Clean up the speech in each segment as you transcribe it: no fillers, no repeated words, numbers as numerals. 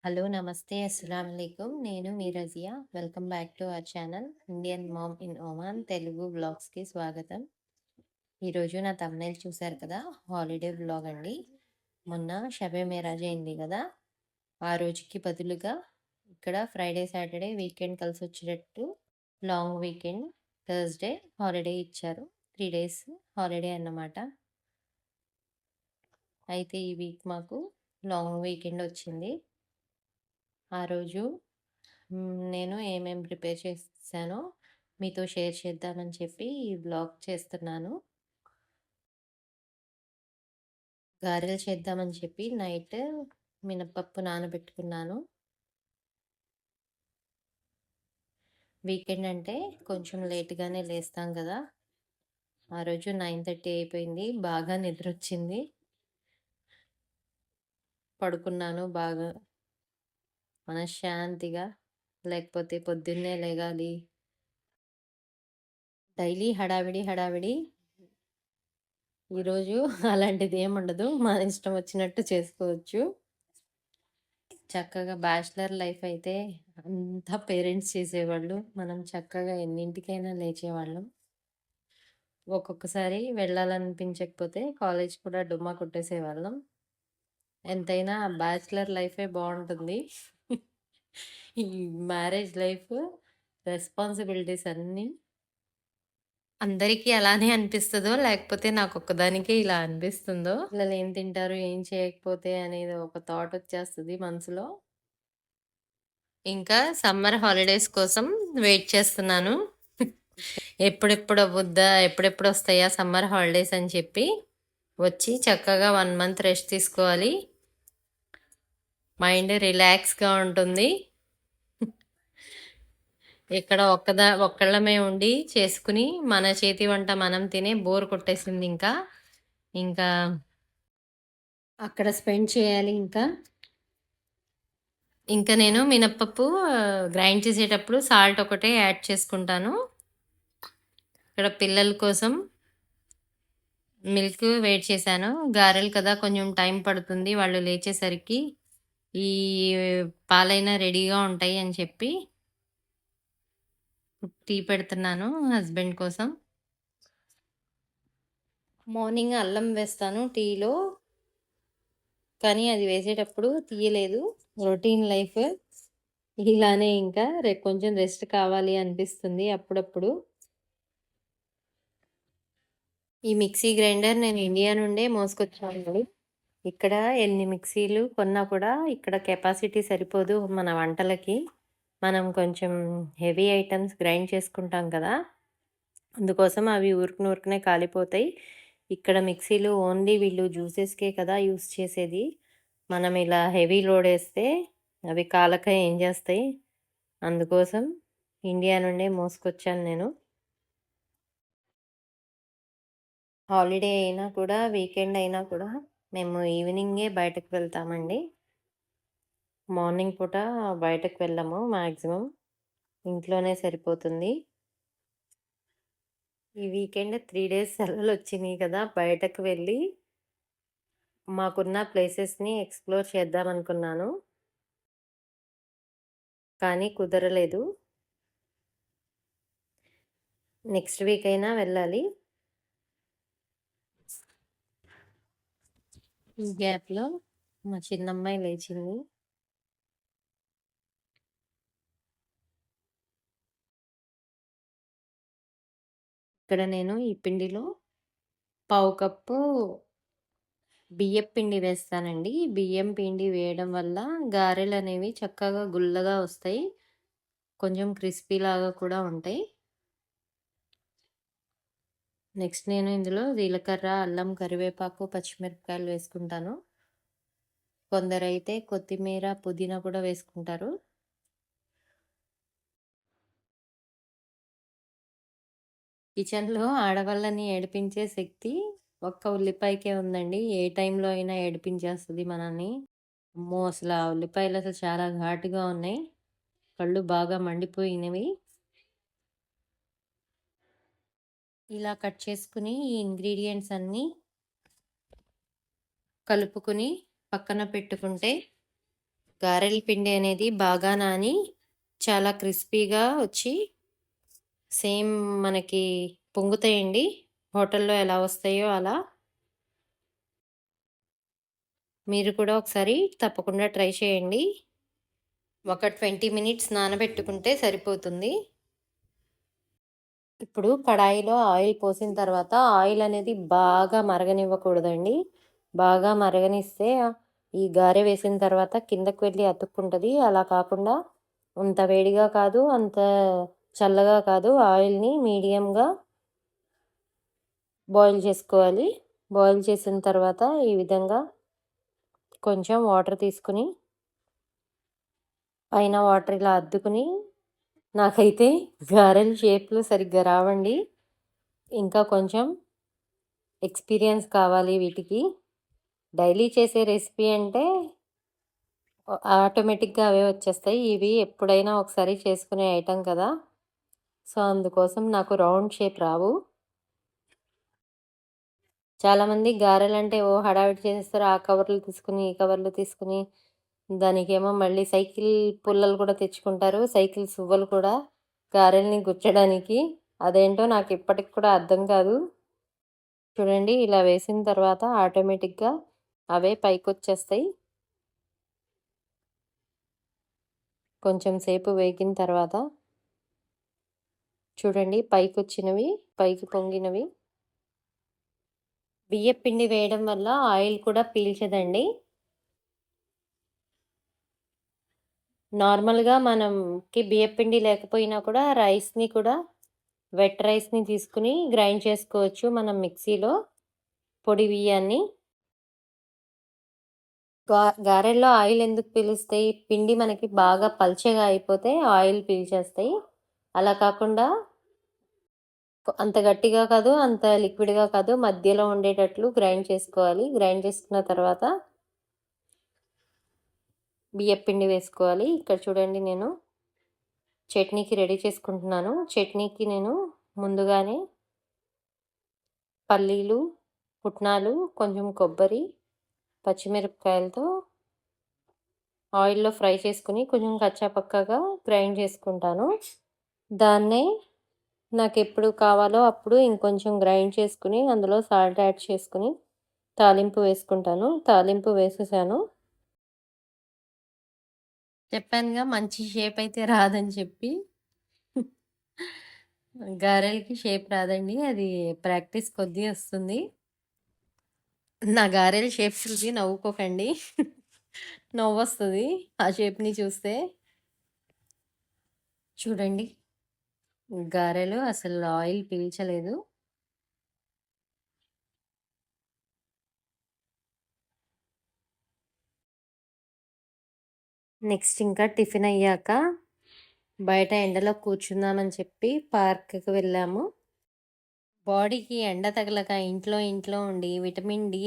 Hello నమస్తే అస్సలాముఅలైకుం. నేను మీ Razia. Welcome back to our channel Indian mom in Oman Telugu వ్లాగ్స్‌కి స్వాగతం. ఈరోజు నా థంబ్‌నెయిల్ చూసారు కదా! హాలిడే వ్లాగ్ అండి. మొన్న షబె మేరాజ్ అయింది కదా! ఆ రోజుకి బదులుగా ఇక్కడ ఫ్రైడే, సాటర్డే వీకెండ్ కలిసొచ్చేటట్టు లాంగ్ వీకెండ్ థర్స్‌డే హాలిడే ఇచ్చారు. 3 డేస్ హాలిడే అన్నమాట. అయితే ఈ వీక్ మాకు లాంగ్ వీకెండ్ వచ్చింది. ఆ రోజు నేను ఏమేం ప్రిపేర్ చేశానో మీతో షేర్ చేద్దామని చెప్పి ఈ వ్లాగ్ చేస్తున్నాను. గారెలు చేద్దామని చెప్పి నైట్ మినపప్పు నానబెట్టుకున్నాను. వీకెండ్ అంటే కొంచెం లేట్‌గానే లేస్తాం కదా! ఆ రోజు 9:30 అయిపోయింది. బాగా నిద్రొచ్చింది. పడుకున్నాను బాగా మనశ్శాంతిగా. లేకపోతే పొద్దున్నే లెగాలి. డైలీ హడావిడి, హడావిడి. ఈరోజు అలాంటిదేముండదు. మన ఇష్టం వచ్చినట్టు చేసుకోవచ్చు. చక్కగా బ్యాచిలర్ లైఫ్ అయితే అంతా పేరెంట్స్ చేసేవాళ్ళు. మనం చక్కగా ఎన్నింటికైనా లేచేవాళ్ళం. ఒక్కొక్కసారి వెళ్ళాలనిపించకపోతే కాలేజ్ కూడా డుమ్మా కొట్టేసేవాళ్ళం. ఎంతైనా బ్యాచిలర్ లైఫే బావుంటుంది. ఈ మ్యారేజ్ లైఫ్ రెస్పాన్సిబిలిటీస్ అన్నీ అందరికీ అలానే అనిపిస్తదో, లేకపోతే నాకొక్కదానికే ఇలా అనిపిస్తుందో, పిల్లలేం తింటారు, ఏం చేయకపోతే అనేది ఒక థాట్ వచ్చేస్తది మనసులో. ఇంకా సమ్మర్ హాలిడేస్ కోసం వెయిట్ చేస్తున్నాను. ఎప్పుడెప్పుడు అవ్వుద్దా? ఎప్పుడెప్పుడొస్తాయా సమ్మర్ హాలిడేస్ అని చెప్పి. వచ్చి చక్కగా 1 మంత్ రెస్ట్ తీసుకోవాలి. మైండ్ రిలాక్స్‌గా ఉంటుంది. ఇక్కడ ఒక్కళ్ళమే ఉండి చేసుకుని, మన చేతి వంట మనం తినే బోర్ కొట్టేసింది ఇంకా. ఇంకా అక్కడ స్పెండ్ చేయాలి ఇంకా. ఇంకా నేను మినపప్పు గ్రైండ్ చేసేటప్పుడు సాల్ట్ ఒకటే యాడ్ చేసుకుంటాను. ఇక్కడ పిల్లల కోసం మిల్క్ వేడి చేశాను. గారెలు కదా కొంచెం టైం పడుతుంది వాళ్ళు లేచేసరికి. ఈ పాలైనా రెడీగా ఉంటాయి అని చెప్పి టీ పెడుతున్నాను హస్బెండ్ కోసం. మార్నింగ్ అల్లం వేస్తాను టీలో. కానీ అది వేసేటప్పుడు తీయలేదు. రొటీన్ లైఫ్ ఇలానే ఇంకా రేపు కొంచెం రెస్ట్ కావాలి అనిపిస్తుంది అప్పుడప్పుడు. ఈ మిక్సీ గ్రైండర్ నేను ఇండియా నుండే మోసుకొచ్చానండి. ఇక్కడ ఎన్ని మిక్సీలు కొన్నా కూడా ఇక్కడ కెపాసిటీ సరిపోదు మన వంటలకి. మనం కొంచెం హెవీ ఐటమ్స్ గ్రైండ్ చేసుకుంటాం కదా! అందుకోసం అవి ఊరికనే కాలిపోతాయి. ఇక్కడ మిక్సీలు ఓన్లీ వీళ్ళు జ్యూసెస్‌కే కదా యూజ్ చేసేది. మనం ఇలా హెవీ లోడ్ ఏస్తే అవి కాలక ఏం చేస్తాయి? అందుకోసం ఇండియా నుండే మోసుకొచ్చాను నేను. హాలిడే అయినా కూడా, వీకెండ్ అయినా కూడా మేము ఈవినింగే బయటకు వెళ్తామండి. మార్నింగ్ పూట బయటకు వెళ్ళము మాక్సిమం. ఇంట్లోనే సరిపోతుంది. ఈ వీకెండ్ 3 డేస్ సెలవులొచ్చినియి కదా! బయటకు వెళ్ళి మాకున్న ప్లేసెస్‌ని ఎక్స్‌ప్లోర్ చేద్దామనుకున్నాను. కానీ కుదరలేదు. నెక్స్ట్ వీక్ అయినా వెళ్ళాలి. ఈ గ్యాప్‌లో మా చిన్నమ్మాయి లేచింది. ఇక్కడ నేను ఈ పిండిలో పావు కప్పు బియ్యపు పిండి వేస్తానండి. బియ్యం పిండి వేయడం వల్ల గారెలనేవి చక్కగా గుల్లగా వస్తాయి. కొంచెం క్రిస్పీలాగా కూడా ఉంటాయి. నెక్స్ట్ నేను ఇందులో జీలకర్ర, అల్లం, కరివేపాకు, పచ్చిమిరపకాయలు వేసుకుంటాను. కొందరైతే కొత్తిమీర, పుదీనా కూడా వేసుకుంటారు. కిచెన్‌లో ఆడవాళ్ళని ఏడిపించే శక్తి ఒక్క ఉల్లిపాయకే ఉందండి. ఏ టైంలో అయినా ఏడిపించేస్తది మనల్ని. అమ్మో! అసలు ఆ ఉల్లిపాయలు అసలు చాలా ఘాటుగా ఉన్నాయి. కళ్ళు బాగా మండిపోయినవి. ఇలా కట్ చేసుకుని ఈ ఇంగ్రీడియెంట్స్ అన్నీ కలుపుకొని పక్కన పెట్టుకుంటే గారెల పిండి అనేది బాగా నాని చాలా క్రిస్పీగా వచ్చి సేమ్ మనకి పొంగుతాయండి. హోటల్లో ఎలా వస్తాయో అలా. మీరు కూడా ఒకసారి తప్పకుండా ట్రై చేయండి. ఒక 20 మినిట్స్ నానబెట్టుకుంటే సరిపోతుంది. ఇప్పుడు కడాయిలో ఆయిల్ పోసిన తర్వాత ఆయిల్ అనేది బాగా మరగనివ్వకూడదండి. బాగా మరగనిస్తే ఈ గారె వేసిన తర్వాత కిందకి వెళ్ళి అతుక్కుంటది. అలా కాకుండా అంత వేడిగా కాదు, అంత చల్లగా కాదు. ఆయిల్‌ని మీడియంగా బాయిల్ చేసుకోవాలి. బాయిల్ చేసిన తర్వాత ఈ విధంగా కొంచెం వాటర్ తీసుకొని పైన వాటర్ ఇలా అద్దుకుని నాకైతే గారెల షేప్‌లో సరిగ్గా రావండి. ఇంకా కొంచెం ఎక్స్‌పీరియన్స్ కావాలి వీటికి. డైలీ చేసే రెసిపీ అంటే ఆటోమేటిక్‌గా అవే వచ్చేస్తాయి. ఇవి ఎప్పుడైనా ఒకసారి చేసుకునే ఐటెమ్ కదా! సో, అందుకోసం నాకు రౌండ్ షేప్ రావు. చాలామంది గారెలంటే హడావిడి చేసేస్తారు. ఆ కవర్లు తీసుకొని, ఈ కవర్లు తీసుకొని, దానికేమో మళ్ళీ సైకిల్ పుల్లలు కూడా తెచ్చుకుంటారు. సైకిల్ సువ్వలు కూడా గారెల్ని గుచ్చడానికి. అదేంటో నాకు ఇప్పటికి కూడా అర్థం కాదు. చూడండి ఇలా వేసిన తర్వాత ఆటోమేటిక్‌గా అవే పైకొచ్చేస్తాయి. కొంచెం సేపు వేగిన తర్వాత చూడండి పైకొచ్చినవి, పైకి పొంగినవి. బియ్యపిండి వేయడం వల్ల ఆయిల్ కూడా పీల్చదండి. నార్మల్‌గా మనంకి బియ్యపిండి లేకపోయినా కూడా రైస్‌ని కూడా వెట్ రైస్‌ని తీసుకొని గ్రైండ్ చేసుకోవచ్చు మనం మిక్సీలో పొడి బియ్యాన్ని. గారెల్లో ఆయిల్ ఎందుకు పీలుస్తాయి? పిండి మనకి బాగా పల్చగా అయిపోతే ఆయిల్ పీల్చేస్తాయి. అలా కాకుండా అంత గట్టిగా కాదు, అంత లిక్విడ్‌గా కాదు. మధ్యలో ఉండేటట్లు గ్రైండ్ చేసుకోవాలి. గ్రైండ్ చేసుకున్న తర్వాత బియ్యపిండి వేసుకోవాలి. ఇక్కడ చూడండి నేను చట్నీకి రెడీ చేసుకుంటున్నాను. చట్నీకి నేను ముందుగానే పల్లీలు, పుట్నాలు, కొంచెం కొబ్బరి, పచ్చిమిరపకాయలతో ఆయిల్‌లో ఫ్రై చేసుకొని కొంచెం కచ్చా పక్కాగా గ్రైండ్ చేసుకుంటాను. దాన్నే నాకెప్పుడు కావాలో అప్పుడు ఇంకొంచెం గ్రైండ్ చేసుకొని అందులో సాల్ట్ యాడ్ చేసుకొని తాలింపు వేసుకుంటాను. తాలింపు వేసేసాను. చెప్పానుగా మంచి షేప్ అయితే రాదని చెప్పి. గారెలకి షేప్ రాదండి. అది ప్రాక్టీస్ కొద్దీ వస్తుంది. నా గారెల షేప్ చూసి నవ్వుకోకండి. నవ్వొస్తది ఆ షేప్‌ని చూస్తే. చూడండి గారెలు అసలు ఆయిల్ పీల్చలేదు. నెక్స్ట్ ఇంకా టిఫిన్ అయ్యాక బయట ఎండలో కూర్చుందామని చెప్పి పార్క్‌కి వెళ్ళాము. బాడీకి ఎండ తగలక ఇంట్లో ఉండి విటమిన్ డి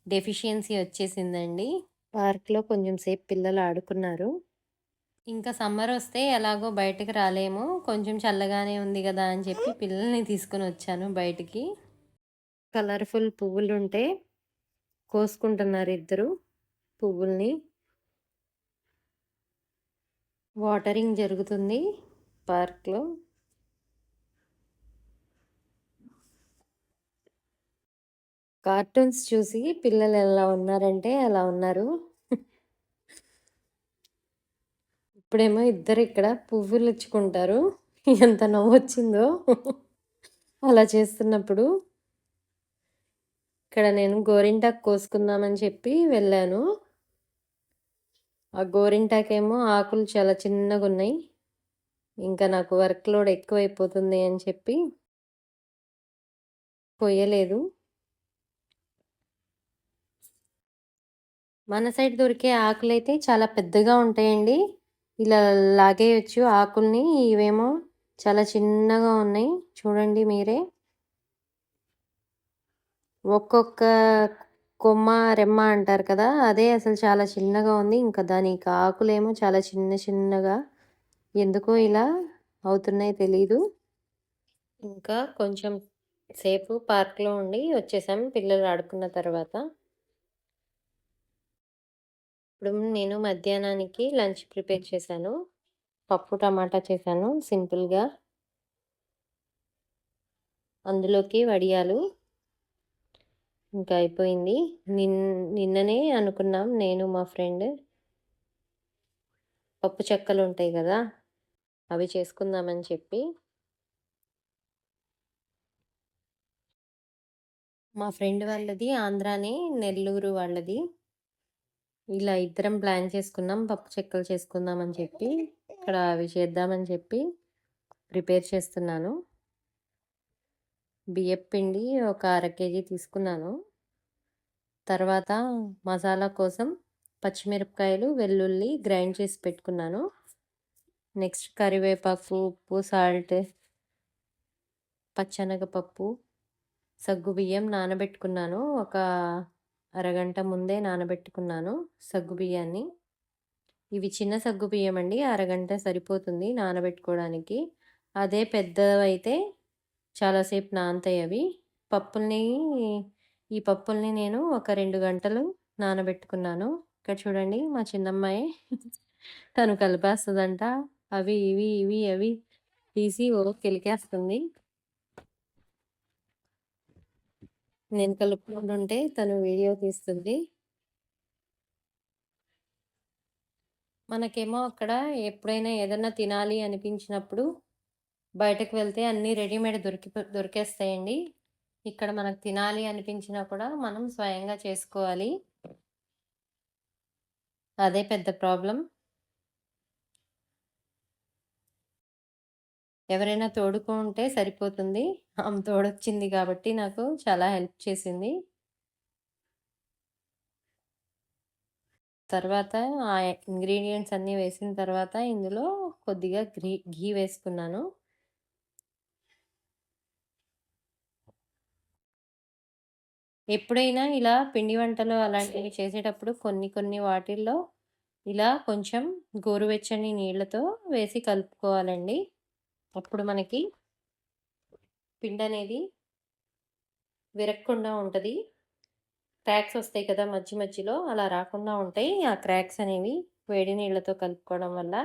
డెఫిషియన్సీ వచ్చేసిందండి. పార్క్‌లో కొంచెం సేపు పిల్లలు ఆడుకున్నారు. ఇంకా సమ్మర్ వస్తే ఎలాగో బయటకి రాలేము. కొంచెం చల్లగానే ఉంది గదా అని చెప్పి పిల్లల్ని తీసుకొనొచ్చాను బయటికి. కలర్‌ఫుల్ పువ్వులుంటే కోసుకుంటున్నారు ఇద్దరు పువ్వుల్ని. వాటరింగ్ జరుగుతుంది పార్క్‌లో. కార్టూన్స్ చూసి పిల్లలు ఎలా ఉన్నారంటే అలా ఉన్నారు. ఇప్పుడేమో ఇద్దరు ఇక్కడ పువ్వులిచ్చుకుంటారు. ఎంత నవ్వొచ్చిందో అలా చేస్తున్నప్పుడు. ఇక్కడ నేను గోరింటాకు కోసుకుందామని చెప్పి వెళ్ళాను. ఆ గోరింటాకేమో ఆకులు చాలా చిన్నగున్నాయి. ఇంకా నాకు వర్క్ లోడ్ ఎక్కువైపోతుంది అని చెప్పి కొయ్యలేదు. మన సైడ్ దొరికే ఆకులైతే చాలా పెద్దగా ఉంటాయండి. ఇలా లాగేయొచ్చు ఆకుల్ని. ఇవేమో చాలా చిన్నగా ఉన్నాయి. చూడండి మీరే. ఒక్కొక్క కొమ్మ, రెమ్మ అంటారు కదా! అదే అసలు చాలా చిన్నగా ఉంది. ఇంకా దానికి ఆకులేమో చాలా చిన్నగా ఎందుకో ఇలా అవుతున్నాయి తెలీదు. ఇంకా కొంచెం సేపు పార్క్‌లో ఉండి వచ్చేసాం పిల్లలు ఆడుకున్న తర్వాత. ఇప్పుడు నేను మధ్యాహ్నానికి లంచ్ ప్రిపేర్ చేశాను. పప్పు, టమాటా చేశాను సింపుల్‌గా. అందులోకి వడియాలు. ఇంకా అయిపోయింది. నిన్ననే అనుకున్నాం నేను మా ఫ్రెండ్ పప్పు చెక్కలుంటాయి గదా! అవి చేసుకుందామని చెప్పి. మా ఫ్రెండ్ వాళ్ళది ఆంధ్రానే, నెల్లూరు వాళ్ళది. ఇలా ఇద్దరం ప్లాన్ చేసుకున్నాం. పప్పు చెక్కలు చేసుకుందామని చెప్పి. ఇక్కడ అవి చేద్దామని చెప్పి ప్రిపేర్ చేస్తున్నాను. బియ్యప్పిండి ఒక అర కేజీ తీసుకున్నాను. తర్వాత మసాలా కోసం పచ్చిమిరపకాయలు, వెల్లుల్లి గ్రైండ్ చేసి పెట్టుకున్నాను. నెక్స్ట్ కరివేపాకు, ఉప్పు, సాల్ట్, పచ్చెనగపప్పు, సగ్గుబియ్యం నానబెట్టుకున్నాను. ఒక అరగంట ముందే నానబెట్టుకున్నాను సగ్గుబియ్యాన్ని. ఇవి చిన్న సగ్గుబియ్యం అండి. అరగంట సరిపోతుంది నానబెట్టుకోవడానికి. అదే పెద్దవైతే చాలాసేపు నానతాయి అవి. పప్పుల్ని ఈ పప్పుల్ని నేను ఒక 2 గంటలు నానబెట్టుకున్నాను. ఇక్కడ చూడండి మా చిన్నమ్మాయి తను కలిపేస్తదంట. అవి, అవి తీసి కెలికేస్తుంది. నేను కలుపుకుంటుంటే తను వీడియో తీస్తుంది. మనకేమో అక్కడ ఎప్పుడైనా ఏదన్నా తినాలి అనిపించినప్పుడు బయటకు వెళ్తే అన్నీ రెడీమేడ్ దొరికేస్తాయండి. ఇక్కడ మనకు తినాలి అనిపించినా కూడా మనం స్వయంగా చేసుకోవాలి. అదే పెద్ద ప్రాబ్లమ్. ఎవరైనా తోడుకుంటే సరిపోతుంది. ఆమె తోడొచ్చింది కాబట్టి నాకు చాలా హెల్ప్ చేసింది. తర్వాత ఆ ఇంగ్రీడియెంట్స్ అన్నీ వేసిన తర్వాత ఇందులో కొద్దిగా ఘీ వేసుకున్నాను. ఎప్పుడైనా ఇలా పిండి వంటలు అలాంటివి చేసేటప్పుడు కొన్ని వాటిల్లో ఇలా కొంచెం గోరువెచ్చని నీళ్ళతో వేసి కలుపుకోవాలండి. అప్పుడు మనకి పిండనేది విరగకుండా ఉంటది. క్రాక్స్ వస్తాయి కదా మధ్యలో అలా రాకుండా ఉంటాయి. ఆ క్రాక్స్ అనేవి వేడి నీళ్ళతో కలుపుకోవడం వల్ల.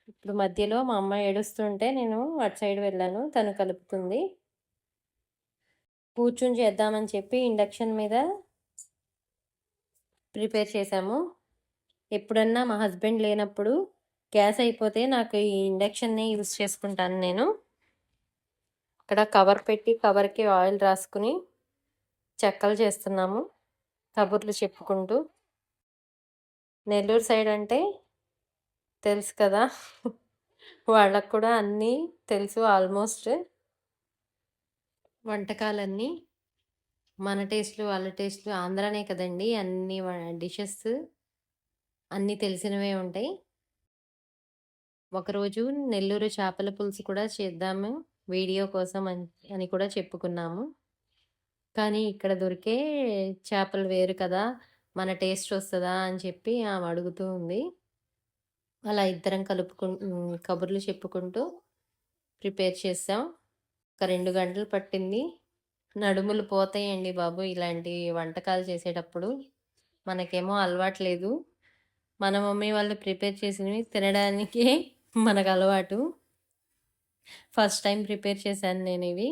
ఇప్పుడు మధ్యలో మా అమ్మ ఏడుస్తుంటే నేను అటు సైడ్ వెళ్ళాను. తను కలుపుతుంది. కూర్చొని చేద్దామని చెప్పి ఇండక్షన్ మీద ప్రిపేర్ చేశాము. ఎప్పుడన్నా మా హస్బెండ్ లేనప్పుడు గ్యాస్ అయిపోతే నాకు ఈ ఇండక్షన్‌నే యూజ్ చేసుకుంటాను నేను. ఇక్కడ కవర్ పెట్టి కవర్‌కి ఆయిల్ రాసుకుని చెక్కలు చేస్తున్నాము. కబుర్లు చెప్పుకుంటూ. నెల్లూరు సైడ్ అంటే తెలుసు కదా! వాళ్ళకి కూడా అన్నీ తెలుసు ఆల్మోస్ట్. వంటకాలన్నీ మన టేస్ట్‌లు, వాళ్ళ టేస్ట్‌లు ఆంధ్రానే కదండీ! అన్ని డిషెస్ అన్నీ తెలిసినవే ఉంటాయి. ఒకరోజు నెల్లూరు చేపల పులుసు కూడా చేద్దాము వీడియో కోసం అని కూడా చెప్పుకున్నాము. కానీ ఇక్కడ దొరికే చేపలు వేరు కదా! మన టేస్ట్ వస్తదా అని చెప్పి ఆమె అడుగుతూ ఉంది. అలా ఇద్దరం కబుర్లు చెప్పుకుంటూ ప్రిపేర్ చేసాం. ఒక 2 గంటలు పట్టింది. నడుములు పోతాయండి బాబు ఇలాంటి వంటకాలు చేసేటప్పుడు. మనకేమో అలవాటు లేదు. మన మమ్మీ వాళ్ళు ప్రిపేర్ చేసినవి తినడానికే మనకలవాటు. ఫస్ట్ టైం ప్రిపేర్ చేశాను నేనివి.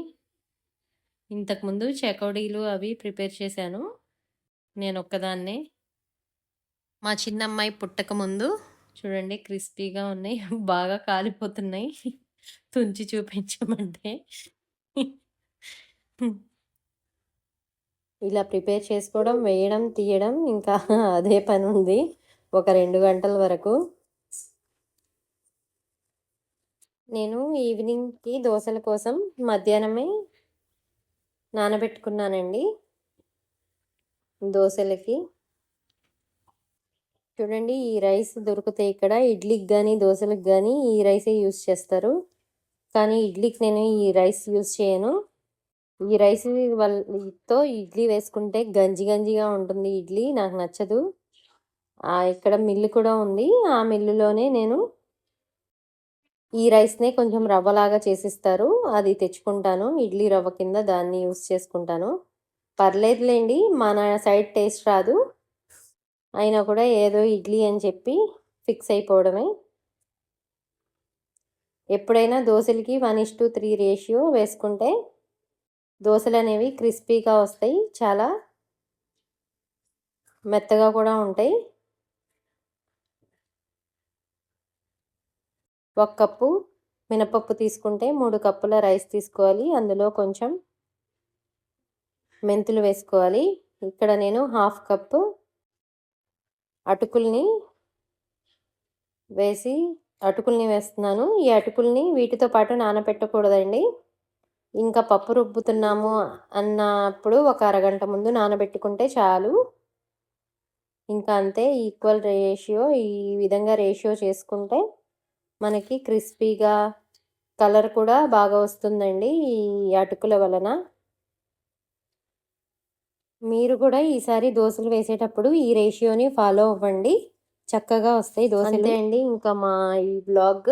ఇంతకుముందు చెకోడీలు అవి ప్రిపేర్ చేశాను. నేనొక్కదాన్నే. మా చిన్నమ్మాయి పుట్టకముందు చూడండి క్రిస్పీగా ఉన్నాయి. బాగా కాలిపోతున్నాయి. తుంచి చూపించమంటే. ఇలా ప్రిపేర్ చేసుకోవడం, వేయడం, తీయడం ఇంకా అదే పనుంది. ఒక 2 గంటల వరకు. నేను ఈవినింగ్‌కి దోసల కోసం మధ్యాహ్నమే నానబెట్టుకున్నానండి. దోసలకి. చూడండి ఈ రైస్ దొరుకుతాయి ఇక్కడ. ఇడ్లీకి గానీ, దోసలకు గానీ ఈ రైసే యూజ్ చేస్తారు. కానీ ఇడ్లీకి నేను ఈ రైస్ యూజ్ చేయను. ఈ రైస్ తో ఇడ్లీ వేసుకుంటే గంజిగా ఉంటుంది ఇడ్లీ. నాకు నచ్చదు. ఇక్కడ మిల్లు కూడా ఉంది. ఆ మిల్లులోనే నేను ఈ రైస్‌నే కొంచెం రవ్వలాగా చేసిస్తారు. అది తెచ్చుకుంటాను. ఇడ్లీ రవ్వ కింద దాన్ని యూజ్ చేసుకుంటాను. పర్లేదులెండి. మన సైడ్ టేస్ట్ రాదు. అయినా కూడా ఏదో ఇడ్లీ అని చెప్పి ఫిక్స్ అయిపోవడమే. ఎప్పుడైనా దోసలకి 1:3 రేషియో వేసుకుంటే దోసలు అనేవి క్రిస్పీగా వస్తాయి, చాలా మెత్తగా కూడా ఉంటాయి. 1 కప్పు మినపప్పు తీసుకుంటే 3 కప్పుల రైస్ తీసుకోవాలి. అందులో కొంచెం మెంతులు వేసుకోవాలి. ఇక్కడ నేను 1/2 కప్పు అటుకుల్ని వేస్తున్నాను. ఈ అటుకుల్ని వీటితో పాటు నానబెట్టకూడదండి. ఇంకా పప్పు రుబ్బుతున్నాము అన్నప్పుడు ఒక అరగంట ముందు నానబెట్టుకుంటే చాలు. ఇంకా అంతే, ఈక్వల్ రేషియో, ఈ విధంగా రేషియో చేసుకుంటే మనకి క్రిస్పీగా కలర్ కూడా బాగా వస్తుందండి ఈ అటుకుల వలన. మీరు కూడా ఈసారి దోసలు వేసేటప్పుడు ఈ రేషియోని ఫాలో అవ్వండి, చక్కగా వస్తాయి దోసలు. అంతే అండి, ఇంకా మా ఈ బ్లాగ్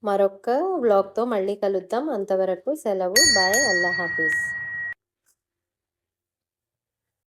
మరొక బ్లాగ్తో మళ్ళీ కలుద్దాం. అంతవరకు సెలవు. బాయ్. అల్లా హాఫీజ్.